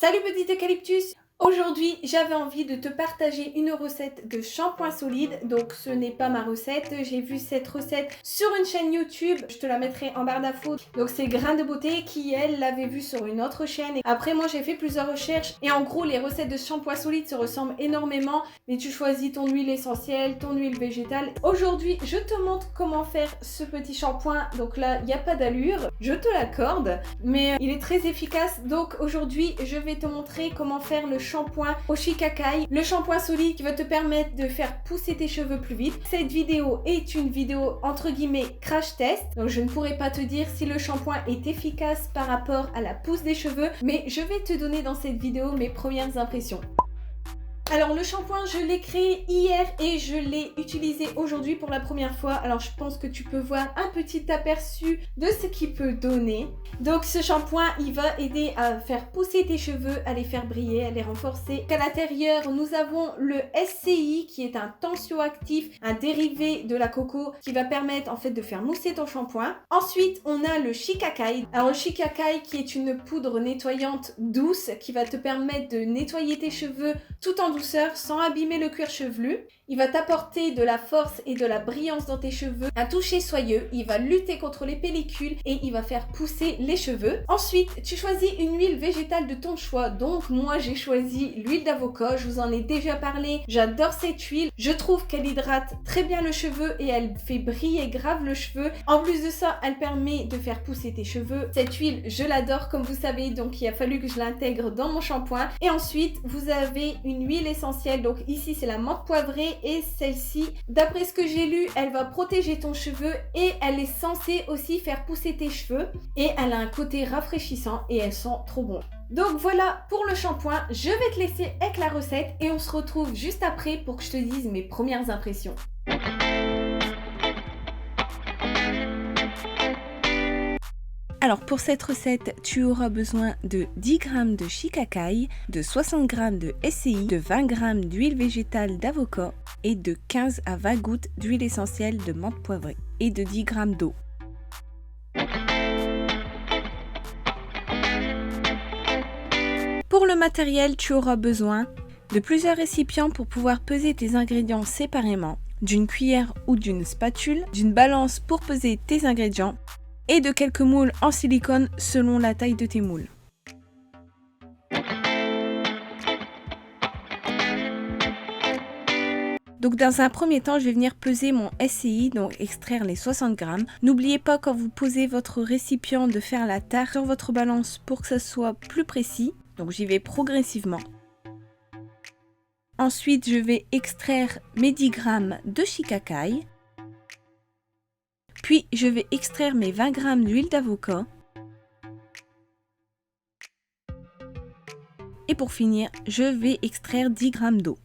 Salut petit eucalyptus! Aujourd'hui, j'avais envie de te partager une recette de shampoing solide. Donc, ce n'est pas ma recette. J'ai vu cette recette sur une chaîne YouTube. Je te la mettrai en barre d'infos. Donc, c'est Grain de Beauté qui, elle, l'avait vu sur une autre chaîne. Et après, moi, j'ai fait plusieurs recherches. Et en gros, les recettes de shampoing solide se ressemblent énormément. Mais tu choisis ton huile essentielle, ton huile végétale. Aujourd'hui, je te montre comment faire ce petit shampoing. Donc là, il n'y a pas d'allure. Je te l'accorde. Mais il est très efficace. Donc, aujourd'hui, je vais te montrer comment faire le shampoing au shikakai, le shampoing solide qui va te permettre de faire pousser tes cheveux plus vite. Cette vidéo est une vidéo entre guillemets crash test, donc je ne pourrai pas te dire si le shampoing est efficace par rapport à la pousse des cheveux, mais je vais te donner dans cette vidéo mes premières impressions. Alors le shampoing, je l'ai créé hier et je l'ai utilisé aujourd'hui pour la première fois. Alors je pense que tu peux voir un petit aperçu de ce qu'il peut donner. Donc ce shampoing, il va aider à faire pousser tes cheveux, à les faire briller, à les renforcer. À l'intérieur, nous avons le SCI qui est un tensioactif, un dérivé de la coco qui va permettre en fait de faire mousser ton shampoing. Ensuite, on a le shikakai. Alors le shikakai qui est une poudre nettoyante douce qui va te permettre de nettoyer tes cheveux tout en douceur sans abîmer le cuir chevelu. Il va t'apporter de la force et de la brillance dans tes cheveux, un toucher soyeux, il va lutter contre les pellicules et il va faire pousser les cheveux. Ensuite, tu choisis une huile végétale de ton choix. Donc moi j'ai choisi l'huile d'avocat, je vous en ai déjà parlé. J'adore cette huile, je trouve qu'elle hydrate très bien le cheveu et elle fait briller grave le cheveu. En plus de ça, elle permet de faire pousser tes cheveux. Cette huile, je l'adore comme vous savez, donc il a fallu que je l'intègre dans mon shampoing. Et ensuite, vous avez une huile essentielle, donc ici c'est la menthe poivrée. Et celle-ci, d'après ce que j'ai lu, elle va protéger ton cheveu et elle est censée aussi faire pousser tes cheveux. Et elle a un côté rafraîchissant et elle sent trop bon. Donc voilà pour le shampoing, je vais te laisser avec la recette et on se retrouve juste après pour que je te dise mes premières impressions. Alors pour cette recette, tu auras besoin de 10 g de shikakai, de 60 g de SCI, de 20 g d'huile végétale d'avocat et de 15 à 20 gouttes d'huile essentielle de menthe poivrée et de 10 g d'eau. Pour le matériel, tu auras besoin de plusieurs récipients pour pouvoir peser tes ingrédients séparément, d'une cuillère ou d'une spatule, d'une balance pour peser tes ingrédients, et de quelques moules en silicone selon la taille de tes moules. Donc dans un premier temps, je vais venir peser mon SCI, donc extraire les 60 g. N'oubliez pas quand vous posez votre récipient de faire la tare sur votre balance pour que ça soit plus précis. Donc j'y vais progressivement. Ensuite, je vais extraire mes 10 g de shikakai. Puis, je vais extraire mes 20 g d'huile d'avocat. Et pour finir, je vais extraire 10 g d'eau.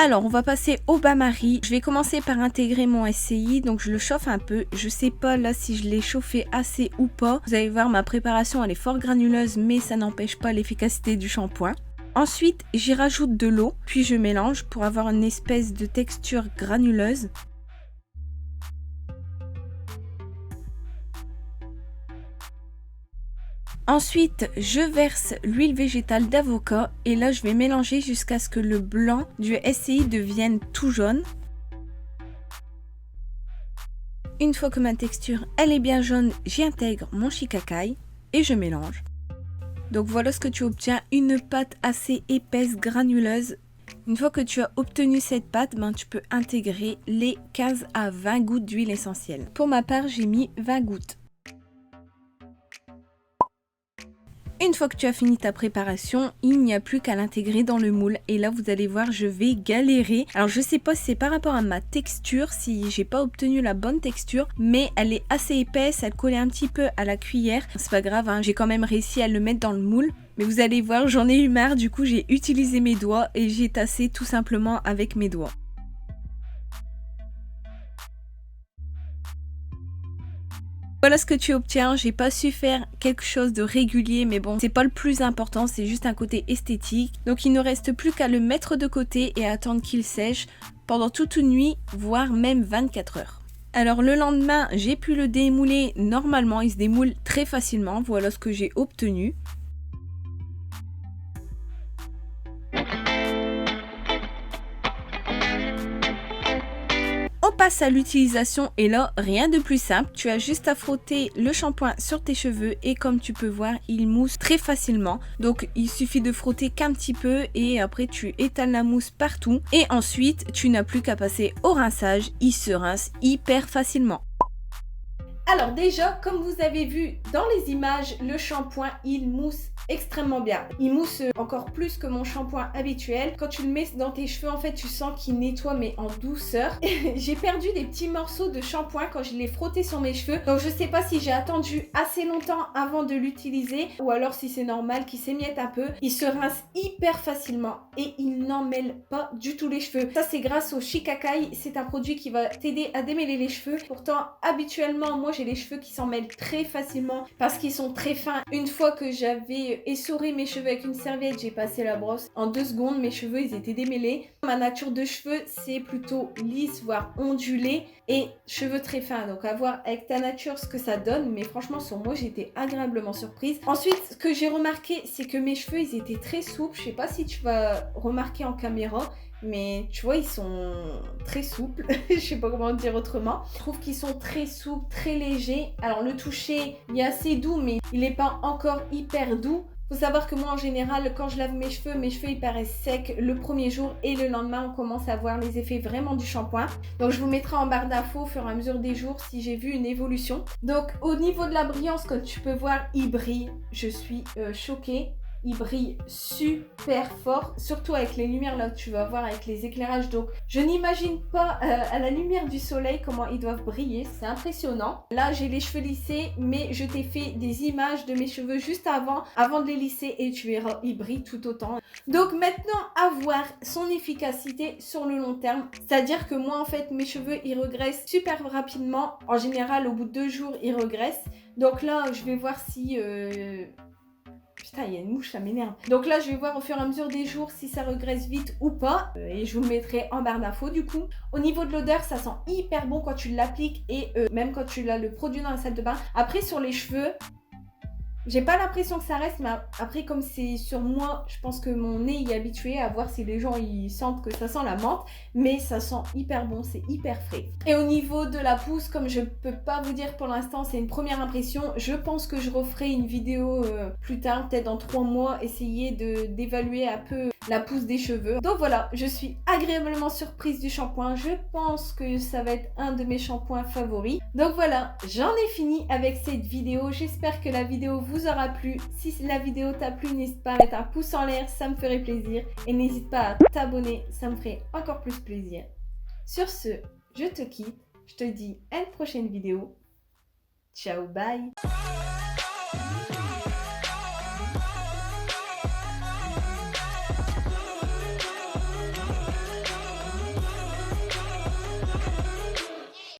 Alors, on va passer au bain-marie. Je vais commencer par intégrer mon SCI. Donc, je le chauffe un peu. Je sais pas là si je l'ai chauffé assez ou pas. Vous allez voir, ma préparation, elle est fort granuleuse, mais ça n'empêche pas l'efficacité du shampoing. Ensuite, j'y rajoute de l'eau, puis je mélange pour avoir une espèce de texture granuleuse. Ensuite, je verse l'huile végétale d'avocat et là, je vais mélanger jusqu'à ce que le blanc du SCI devienne tout jaune. Une fois que ma texture elle est bien jaune, j'y intègre mon shikakai et je mélange. Donc voilà ce que tu obtiens, une pâte assez épaisse, granuleuse. Une fois que tu as obtenu cette pâte, tu peux intégrer les 15 à 20 gouttes d'huile essentielle. Pour ma part, j'ai mis 20 gouttes. Une fois que tu as fini ta préparation, il n'y a plus qu'à l'intégrer dans le moule. Et là, vous allez voir, je vais galérer. Alors, je sais pas si c'est par rapport à ma texture, si j'ai pas obtenu la bonne texture, mais elle est assez épaisse, elle collait un petit peu à la cuillère. C'est pas grave, j'ai quand même réussi à le mettre dans le moule. Mais vous allez voir, j'en ai eu marre, du coup, j'ai utilisé mes doigts et j'ai tassé tout simplement avec mes doigts. Voilà ce que tu obtiens, j'ai pas su faire quelque chose de régulier mais bon, c'est pas le plus important, c'est juste un côté esthétique. Donc il ne reste plus qu'à le mettre de côté et attendre qu'il sèche pendant toute une nuit, voire même 24 heures. Alors le lendemain, j'ai pu le démouler normalement, il se démoule très facilement, voilà ce que j'ai obtenu. passe à l'utilisation et là, rien de plus simple. Tu as juste à frotter le shampoing sur tes cheveux et comme tu peux voir, il mousse très facilement. Donc, il suffit de frotter qu'un petit peu et après, tu étales la mousse partout. Et ensuite, tu n'as plus qu'à passer au rinçage. Il se rince hyper facilement. Alors déjà, comme vous avez vu dans les images, le shampoing, il mousse extrêmement bien. Il mousse encore plus que mon shampoing habituel. Quand tu le mets dans tes cheveux, en fait, tu sens qu'il nettoie, mais en douceur. J'ai perdu des petits morceaux de shampoing quand je l'ai frotté sur mes cheveux. Donc, je sais pas si j'ai attendu assez longtemps avant de l'utiliser ou alors si c'est normal qu'il s'émiette un peu. Il se rince hyper facilement et il n'en mêle pas du tout les cheveux. Ça, c'est grâce au Shikakai. C'est un produit qui va t'aider à démêler les cheveux. Pourtant, habituellement, moi, j'ai les cheveux qui s'en mêlent très facilement parce qu'ils sont très fins. Une fois que j'avais essoré mes cheveux avec une serviette, j'ai passé la brosse. En 2 secondes, mes cheveux, ils étaient démêlés. Ma nature de cheveux, c'est plutôt lisse, voire ondulé et cheveux très fins. Donc, à voir avec ta nature ce que ça donne. Mais franchement, sur moi, j'étais agréablement surprise. Ensuite, ce que j'ai remarqué, c'est que mes cheveux, ils étaient très souples. Je sais pas si tu vas remarquer en caméra. Mais tu vois, ils sont très souples. Je sais pas comment dire autrement. Je trouve qu'ils sont très souples, très légers. Alors le toucher, il est assez doux, mais il n'est pas encore hyper doux. Faut savoir que moi, en général, quand je lave mes cheveux, ils paraissent secs le premier jour et le lendemain, on commence à voir les effets vraiment du shampoing. Donc, je vous mettrai en barre d'infos au fur et à mesure des jours si j'ai vu une évolution. Donc, au niveau de la brillance, comme tu peux voir, il brille. Je suis choquée. Il brille super fort, surtout avec les lumières là que tu vas voir avec les éclairages. Donc je n'imagine pas à la lumière du soleil comment ils doivent briller, c'est impressionnant. Là j'ai les cheveux lissés, mais je t'ai fait des images de mes cheveux juste avant de les lisser et tu verras, ils brillent tout autant. Donc maintenant à voir son efficacité sur le long terme, c'est-à-dire que moi en fait mes cheveux ils regressent super rapidement. En général au bout de 2 jours ils regressent. Donc là je vais voir si... Putain, il y a une mouche, ça m'énerve. Donc là, je vais voir au fur et à mesure des jours si ça regresse vite ou pas. Et je vous le mettrai en barre d'infos du coup. Au niveau de l'odeur, ça sent hyper bon quand tu l'appliques et même quand tu l'as le produit dans la salle de bain. Après, sur les cheveux... J'ai pas l'impression que ça reste, mais après comme c'est sur moi, je pense que mon nez y est habitué à voir si les gens ils sentent que ça sent la menthe, mais ça sent hyper bon, c'est hyper frais. Et au niveau de la pousse, comme je peux pas vous dire pour l'instant, c'est une première impression, je pense que je referai une vidéo plus tard, peut-être dans 3 mois, essayer d'évaluer un peu la pousse des cheveux. Donc voilà, je suis agréablement surprise du shampoing, je pense que ça va être un de mes shampoings favoris. Donc voilà, j'en ai fini avec cette vidéo, j'espère que la vidéo vous aura plu. Si la vidéo t'a plu, n'hésite pas à mettre un pouce en l'air, ça me ferait plaisir. Et n'hésite pas à t'abonner, ça me ferait encore plus plaisir. Sur ce, je te quitte. Je te dis à une prochaine vidéo. Ciao, bye!